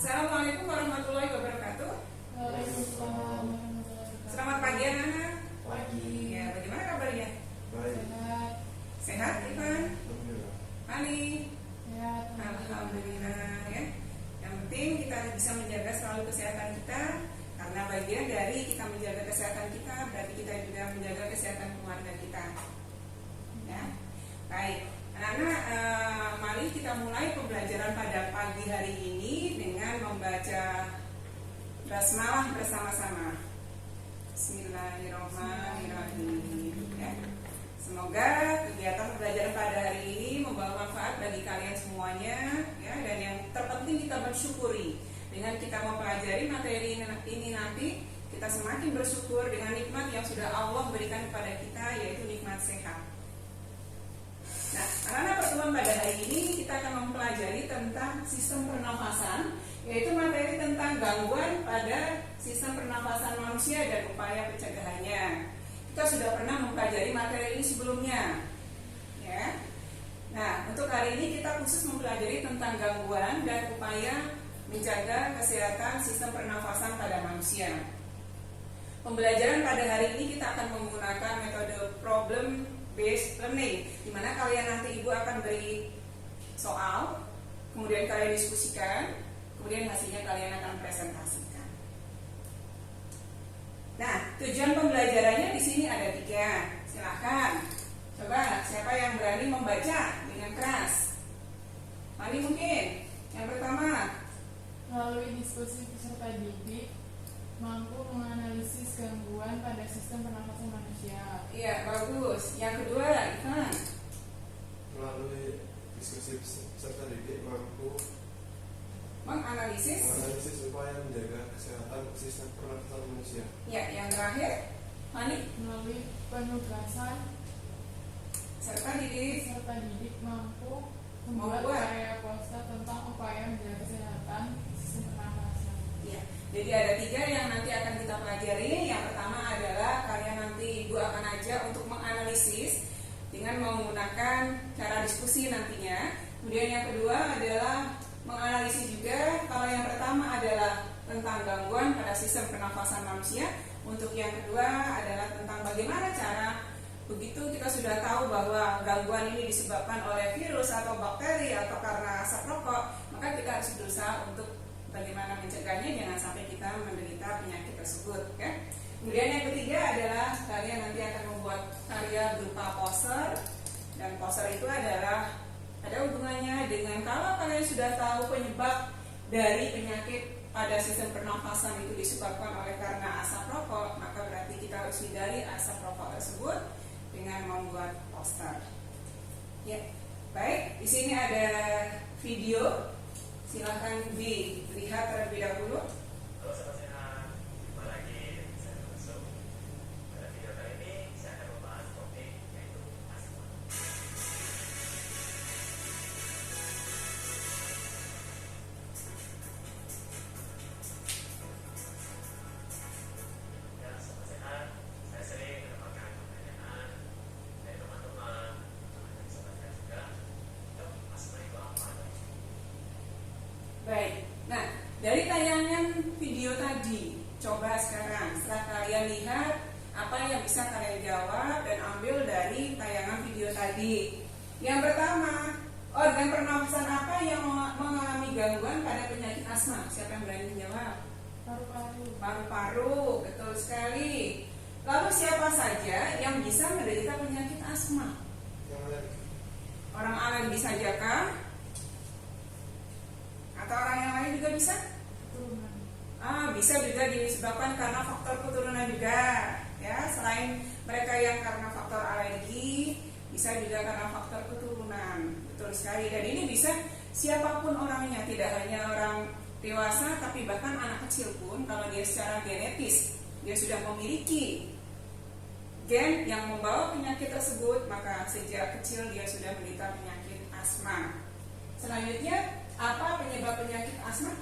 Assalamualaikum warahmatullahi wabarakatuh. Waalaikumsalam warahmatullahi wabarakatuh. Selamat pagi anak-anak. Pagi. Ya, bagaimana kabarnya? Baik. Sehat. Sehat, Ivan? Alhamdulillah. Ani? Sehat. Alhamdulillah ya. Yang penting kita bisa menjaga selalu kesehatan kita, karena bagian dari kita menjaga kesehatan kita berarti kita juga menjaga kesehatan keluarga kita. Ya, baik. Anak-anak, mari kita mulai pembelajaran pada pagi hari ini dengan membaca basmalah bersama-sama. Bismillahirrahmanirrahim. Ya. Semoga kegiatan pembelajaran pada hari ini membawa manfaat bagi kalian semuanya, ya. Dan yang terpenting kita bersyukuri. Dengan kita mempelajari materi ini nanti, kita semakin bersyukur dengan nikmat yang sudah Allah berikan kepada kita, yaitu nikmat sehat. Nah, anak-anak, pertemuan pada hari ini kita akan mempelajari tentang sistem pernafasan, yaitu materi tentang gangguan pada sistem pernafasan manusia dan upaya pencegahannya. Kita sudah pernah mempelajari materi ini sebelumnya, ya. Nah, untuk hari ini kita khusus mempelajari tentang gangguan dan upaya menjaga kesehatan sistem pernafasan pada manusia. Pembelajaran pada hari ini kita akan menggunakan metode problem based learning, di mana kalian nanti ibu akan beri soal, kemudian kalian diskusikan, kemudian hasilnya kalian akan presentasikan. Nah, tujuan pembelajarannya di sini ada 3. Silahkan, coba siapa yang berani membaca dengan keras? Mari mungkin. Yang pertama, Melalui diskusi peserta didik, mampu menganalisis gangguan pada sistem pernafasan manusia. iya bagus. Yang kedua, Ivan. Melalui diskusi peserta didik mampu Menganalisis. menganalisis upaya menjaga kesehatan sistem pernafasan manusia. Ya, yang terakhir, Mani. Melalui penugasan Serta didik. peserta didik mampu membuat karya poster tentang upaya menjaga kesehatan sistem pernafasan. Ya, jadi ada 3 yang nanti akan kita pelajari. Yang pertama adalah kalian nanti ibu akan ajak untuk menganalisis dengan menggunakan cara diskusi nantinya. Kemudian yang kedua adalah menganalisis juga. Kalau yang pertama adalah tentang gangguan pada sistem pernafasan manusia. Untuk yang kedua adalah tentang bagaimana cara, begitu kita sudah tahu bahwa gangguan ini disebabkan oleh virus atau bakteri atau karena asap rokok, maka kita harus berusaha untuk bagaimana mencegahnya jangan sampai kita menderita penyakit tersebut, ya. Kemudian yang ketiga adalah kalian nanti akan membuat karya berupa poster, dan poster itu adalah ada hubungannya dengan kalau kalian sudah tahu penyebab dari penyakit pada sistem pernafasan itu disebabkan oleh karena asap rokok, maka berarti kita harus hindari asap rokok tersebut dengan membuat poster. Ya, baik. Di sini ada video. Silahkan dilihat terlebih dahulu. Halo, selamat siang. Jumpa lagi saya masuk. Pada video kali ini saya akan membahas topik yaitu asma. Ya, selamat sehat. Saya sering mendapatkan pertanyaan dari teman-teman dari sahabat saya juga. Dok, asma itu apa? Baik. Nah, dari tayangan video tadi, coba sekarang setelah kalian lihat apa yang bisa kalian jawab dan ambil dari tayangan video tadi. Yang pertama, organ pernafasan apa yang mengalami gangguan pada penyakit asma? Siapa yang berani menjawab? Paru-paru. Paru-paru, betul sekali. Lalu siapa saja yang bisa menderita penyakit asma? Yang alergi. Orang alergi saja kah? Atau orang yang lain juga bisa? Keturunan. Bisa juga disebabkan karena faktor keturunan juga, ya. Selain mereka yang karena faktor alergi, bisa juga karena faktor keturunan. Betul sekali. Dan ini bisa siapapun orangnya, tidak hanya orang dewasa, tapi bahkan anak kecil pun kalau dia secara genetis dia sudah memiliki gen yang membawa penyakit tersebut, maka sejak kecil dia sudah menderita penyakit asma. Selanjutnya, apa penyebab penyakit asma?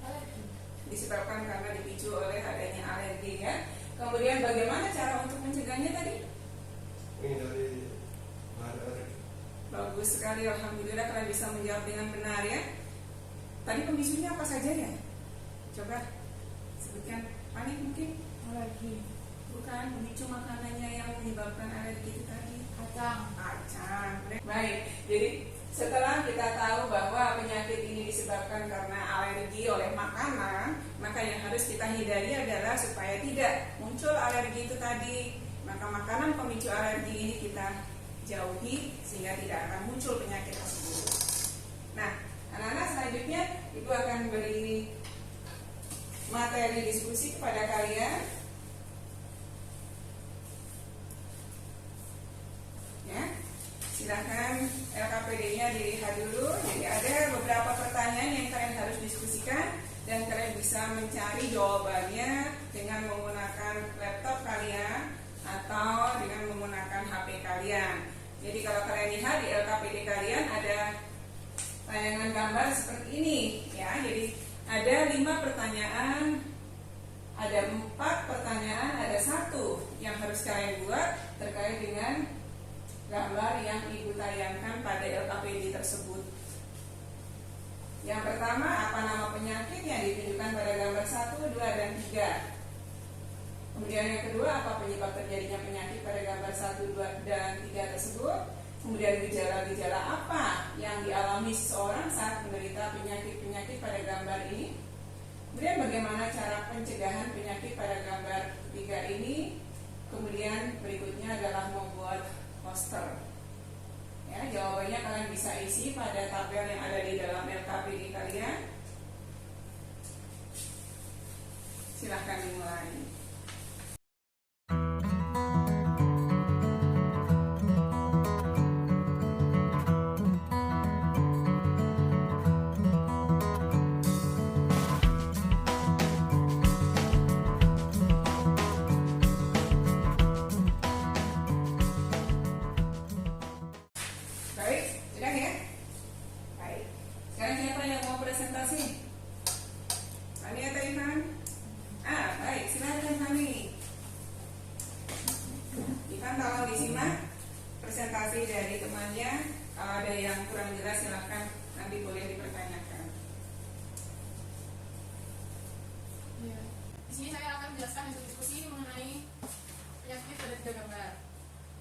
Alergi. Disebabkan karena dipicu oleh adanya alergi, ya. Kemudian bagaimana cara untuk mencegahnya tadi? Menghindari bahan alergi. Bagus sekali, alhamdulillah kalian bisa menjawab dengan benar, ya. Tadi pemicunya apa saja ya? Coba sebutkan. Panik mungkin? Alergi. Bukan, pemicu makanannya yang menyebabkan alergi itu tadi. Kacang. Kacang. Baik, jadi setelah kita tahu bahwa penyakit ini disebabkan karena alergi oleh makanan, maka yang harus kita hindari adalah supaya tidak muncul alergi itu tadi. Maka makanan pemicu alergi ini kita jauhi sehingga tidak akan muncul penyakit tersebut. Nah, anak-anak selanjutnya itu akan beri materi diskusi kepada kalian. Ya, silahkan LKPD-nya dilihat dulu. Jadi ada beberapa pertanyaan yang kalian harus diskusikan dan kalian bisa mencari jawabannya dengan menggunakan laptop kalian atau dengan menggunakan HP kalian. Jadi kalau kalian lihat di LKPD kalian ada tayangan gambar seperti ini, ya. Jadi ada 5 pertanyaan, ada 4 pertanyaan, ada 1 yang harus kalian buat terkait dengan gambar yang ibu tayangkan pada LKPD tersebut. Yang pertama, apa nama penyakit yang ditunjukkan pada gambar 1, 2, dan 3. Kemudian yang kedua, apa penyebab terjadinya penyakit pada gambar 1, 2, dan 3 tersebut. Kemudian gejala-gejala apa yang dialami seseorang saat menderita penyakit-penyakit pada gambar ini. Kemudian bagaimana cara pencegahan penyakit pada gambar 3 ini. Kemudian berikutnya adalah membuat poster. Ya, jawabannya kalian bisa isi pada tabel yang ada di dalam LKPD kalian. Silahkan dimulai. Dari temannya, kalau ada yang kurang jelas silahkan nanti boleh dipertanyakan. Ya. Di sini saya akan menjelaskan hasil diskusi mengenai penyakit pada 3 gambar.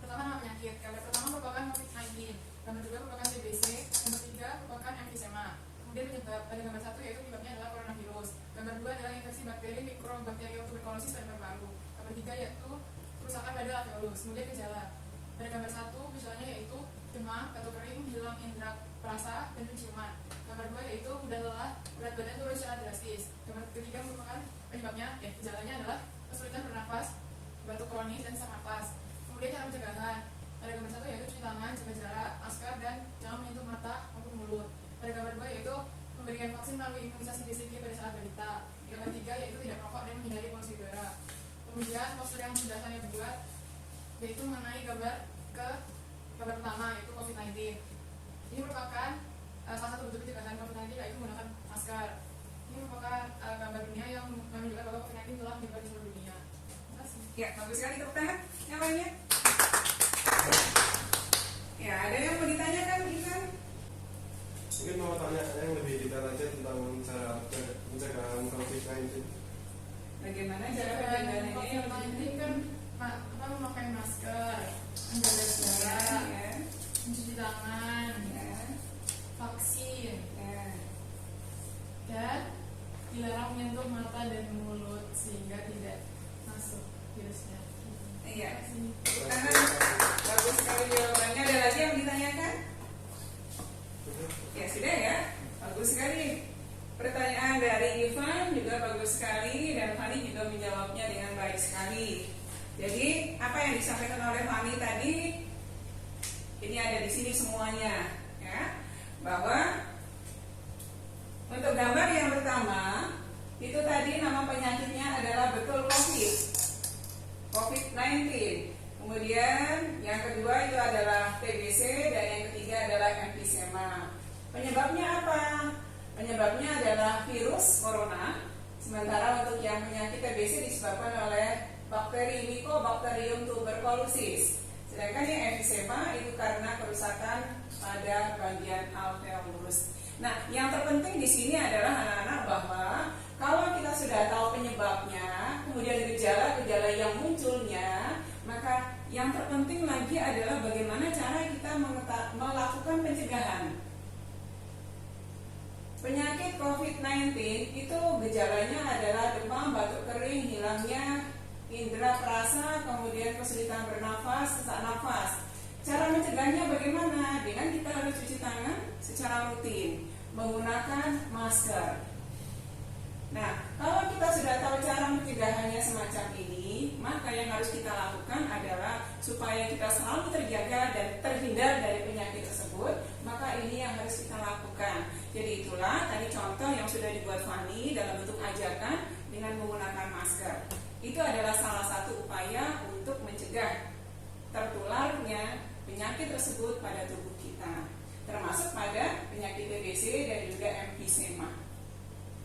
Pertama, nama penyakit. Gambar pertama merupakan COVID-19, gambar kedua merupakan TBC, gambar 3 merupakan emfisema. Kemudian penyebab pada gambar 1 yaitu penyebabnya adalah coronavirus. Gambar 2 adalah infeksi bakteri mikrobakterium tuberculosis pada paru-paru. Gambar 3 yaitu kerusakan pada alveolus. Kemudian gejala. Pada gambar 1 gejalanya yaitu demam, batuk kering, hilang indera perasa, dan penciuman. Gambar 2 yaitu mudah lelah, berat badan turun secara drastis. Gambar ketiga merupakan penyebabnya, gejalanya adalah kesulitan bernafas, batuk kronis, dan sesak napas. Kemudian cara pencegahan. Pada gambar 1 yaitu cuci tangan, jaga jarak, masker, dan jangan menyentuh mata maupun mulut. Pada gambar 2 yaitu memberikan vaksin melalui imunisasi BCG pada saat balita. Gambar 3 yaitu tidak merokok dan menghindari polusi udara. Kemudian poster yang sudah saya buat yaitu mengenai gambar pertama yaitu COVID-19. Ini merupakan salah satu bentuk pencegahan COVID-19 yaitu menggunakan masker. Ini merupakan gambar dunia yang menunjukkan bahwa COVID-19 telah menyebar di seluruh dunia. Terima kasih. Ya, bagus sekali, tepuk tangan. Yang lainnya? Ya, ada yang mau ditanyakan, Ivan? Mungkin mau tanya yang lebih detail aja tentang cara pencegahan COVID-19. Bagaimana cara pencegahannya? COVID-19 kan kita memakai masker, menjaga jarak, Ya, mencuci tangan, ya, vaksin, ya. dan dilarang menyentuh mata dan mulut sehingga tidak masuk virusnya. Iya. Terima kasih. Tepuk tangan. Bagus sekali jawabannya. Ada lagi yang ditanyakan? Ya sudah ya. Bagus sekali. Pertanyaan dari Ivan juga bagus sekali dan Fani juga menjawabnya dengan baik sekali. Jadi apa yang disampaikan oleh Fani tadi ini ada di sini semuanya, ya, bahwa untuk gambar yang pertama itu tadi nama penyakitnya adalah betul COVID-19. Kemudian yang kedua itu adalah TBC dan yang ketiga adalah emfisema. Penyebabnya apa? Penyebabnya adalah virus corona. Sementara untuk yang penyakit TBC disebabkan oleh bakteri Mycobacterium tuberculosis. Sedangkan yang emfisema itu karena kerusakan pada bagian alveolus. Nah, yang terpenting di sini adalah anak-anak bahwa kalau kita sudah tahu penyebabnya, kemudian gejala-gejala yang munculnya, maka yang terpenting lagi adalah bagaimana cara kita melakukan pencegahan. Penyakit COVID-19 itu gejalanya adalah demam, batuk kering, hilangnya indera perasa, kemudian kesulitan bernafas, sesak nafas. Cara mencegahnya bagaimana? Dengan kita harus cuci tangan secara rutin, menggunakan masker. Nah, kalau kita sudah tahu cara pencegahannya semacam ini, maka yang harus kita lakukan adalah supaya kita selalu terjaga dan terhindar dari penyakit tersebut, maka ini yang harus kita lakukan. Jadi itulah tadi contoh yang sudah dibuat Fani dalam bentuk ajakan dengan menggunakan masker. Itu adalah salah satu upaya untuk mencegah tertularnya penyakit tersebut pada tubuh kita, termasuk pada penyakit TBC dan juga emfisema.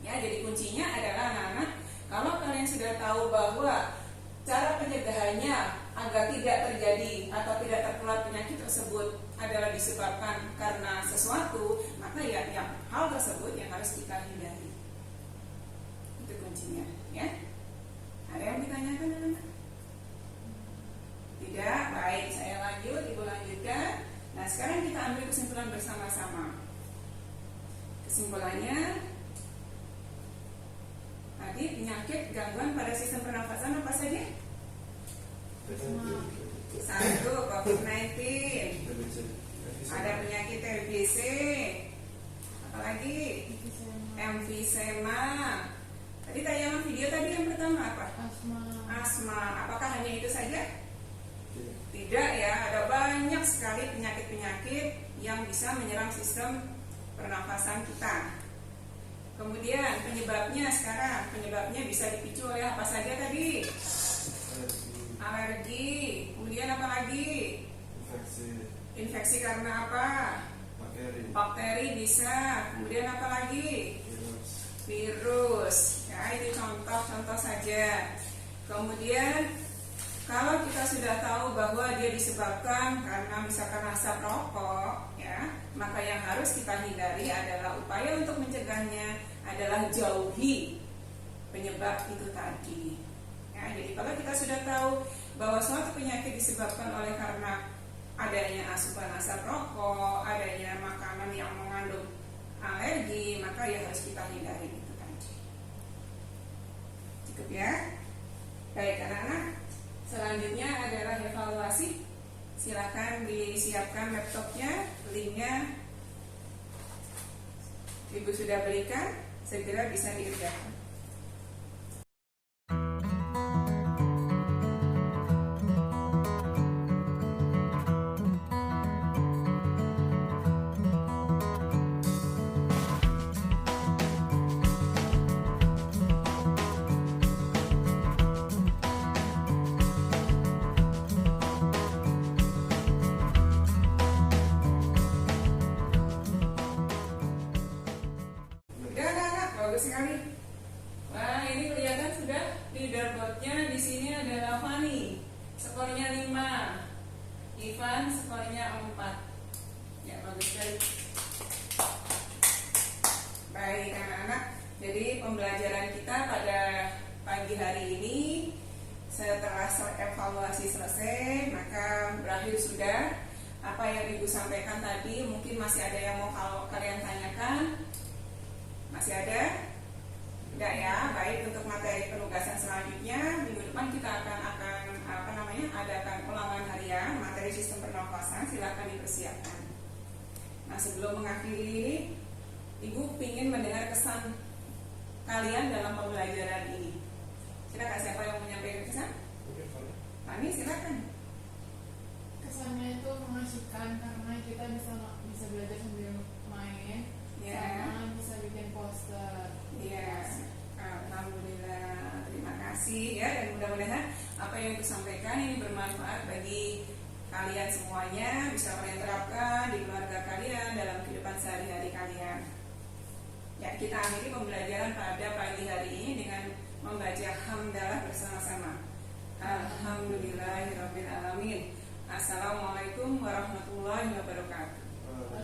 Ya, jadi kuncinya adalah anak-anak, kalau kalian sudah tahu bahwa cara pencegahannya agar tidak terjadi atau tidak tertular penyakit tersebut adalah disebabkan karena sesuatu, maka ya yang hal tersebut yang harus kita hindari. Itu kuncinya, ya. Ada yang ditanyakan, anak-anak? Tidak? Baik, saya lanjut, Ibu lanjutkan. Nah, sekarang kita ambil kesimpulan bersama-sama. Kesimpulannya, tadi penyakit gangguan pada sistem pernafasan apa saja? Satu, COVID-19. Ada penyakit TBC. Apalagi? Emfisema. Tadi tayangan video tadi yang pertama apa? Asma. Apakah hanya itu saja? Tidak ya, ada banyak sekali penyakit-penyakit yang bisa menyerang sistem pernafasan kita. Kemudian penyebabnya bisa dipicu oleh apa saja tadi? Alergi. Kemudian apa lagi? Infeksi karena apa? Bakteri bisa. Kemudian apa lagi? Virus. Ya, itu contoh-contoh saja. Kemudian kalau kita sudah tahu bahwa dia disebabkan karena misalkan asap rokok, ya, maka yang harus kita hindari adalah upaya untuk mencegahnya adalah jauhi penyebab itu tadi. Ya, jadi kalau kita sudah tahu bahwa suatu penyakit disebabkan oleh karena adanya asupan asap rokok, adanya makanan yang mengandung alergi, maka ya harus kita hindari itu tadi. Cukup ya? Baik anak-anak. Selanjutnya adalah evaluasi. Silakan disiapkan laptopnya, linknya Ibu sudah berikan, segera bisa dikerjakan. Bagus sekali. Wah, ini kelihatan sudah leaderboardnya di sini adalah Fani, skornya 5, Ivan skornya 4. Ya, bagus sekali. Baik anak-anak, jadi pembelajaran kita pada pagi hari ini setelah evaluasi selesai, maka berakhir sudah. Apa yang Ibu sampaikan tadi, mungkin masih ada yang mau kalian tanyakan? Masih ada? Tidak ya. Baik, untuk materi penugasan selanjutnya minggu depan kita akan adakan ulangan harian materi sistem pernafasan. Silakan dipersiapkan. Nah, sebelum mengakhiri ini, Ibu ingin mendengar kesan kalian dalam pembelajaran ini. Silakan, siapa yang menyampaikan kesan? Fani, silakan. Kesannya itu mengasihkan karena kita bisa belajar sambil main, sama bisa bikin poster. Ya, alhamdulillah, terima kasih ya, dan mudah-mudahan apa yang disampaikan ini bermanfaat bagi kalian semuanya, bisa kalian terapkan di keluarga kalian dalam kehidupan sehari-hari kalian. Ya, kita akhiri pembelajaran pada pagi hari ini dengan membaca hamdalah bersama-sama. Alhamdulillahirabbil alamin. Assalamualaikum warahmatullahi wabarakatuh.